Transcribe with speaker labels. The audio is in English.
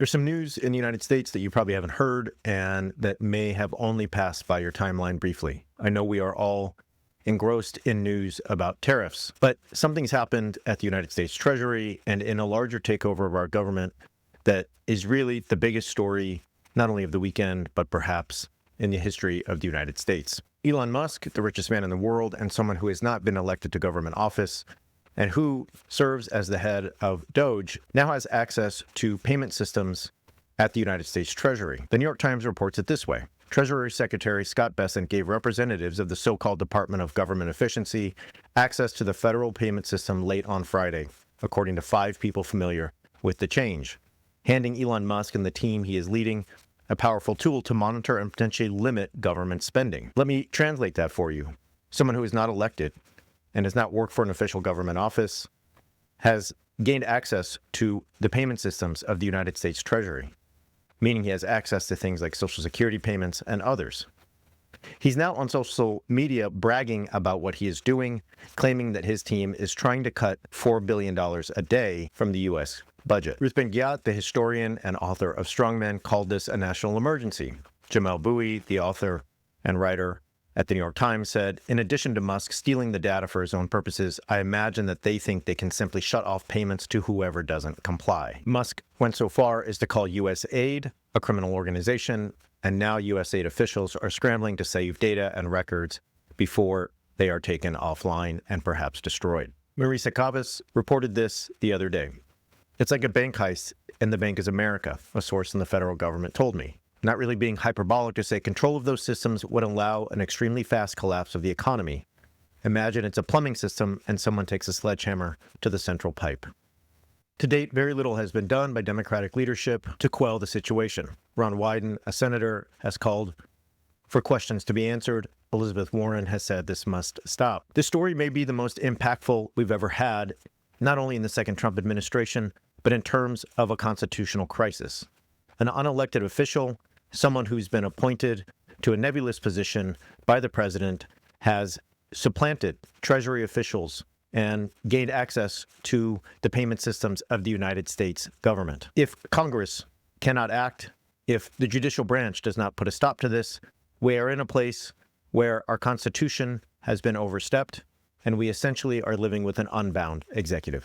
Speaker 1: There's some news in the United States that you probably haven't heard and that may have only passed by your timeline briefly. I know we are all engrossed in news about tariffs, but something's happened at the United States Treasury and in a larger takeover of our government that is really the biggest story, not only of the weekend, but perhaps in the history of the United States. Elon Musk, the richest man in the world and someone who has not been elected to government office, and who serves as the head of Doge, now has access to payment systems at the United States Treasury. The New York Times reports it this way. Treasury Secretary Scott Bessent gave representatives of the so-called Department of Government Efficiency access to the federal payment system late on Friday, according to 5 people familiar with the change, handing Elon Musk and the team he is leading a powerful tool to monitor and potentially limit government spending. Let me translate that for you. Someone who is not elected and has not worked for an official government office has gained access to the payment systems of the United States Treasury, meaning he has access to things like Social Security payments and others. He's now on social media bragging about what he is doing, claiming that his team is trying to cut $4 billion a day from the U.S. budget. Ruth Ben-Ghiat, the historian and author of Strongmen, called this a national emergency. Jamel Bouie, the author and writer at the New York Times, said, in addition to Musk stealing the data for his own purposes, I imagine that they think they can simply shut off payments to whoever doesn't comply. Musk went so far as to call USAID a criminal organization, and now USAID officials are scrambling to save data and records before they are taken offline and perhaps destroyed. Marisa Cavas reported this the other day. It's like a bank heist, and the bank is America, a source in the federal government told me. Not really being hyperbolic to say control of those systems would allow an extremely fast collapse of the economy. Imagine it's a plumbing system and someone takes a sledgehammer to the central pipe. To date, very little has been done by Democratic leadership to quell the situation. Ron Wyden, a senator, has called for questions to be answered. Elizabeth Warren has said this must stop. This story may be the most impactful we've ever had, not only in the second Trump administration, but in terms of a constitutional crisis. An unelected official, someone who's been appointed to a nebulous position by the president, has supplanted Treasury officials and gained access to the payment systems of the United States government. If Congress cannot act, if the judicial branch does not put a stop to this, we are in a place where our Constitution has been overstepped, and we essentially are living with an unbound executive.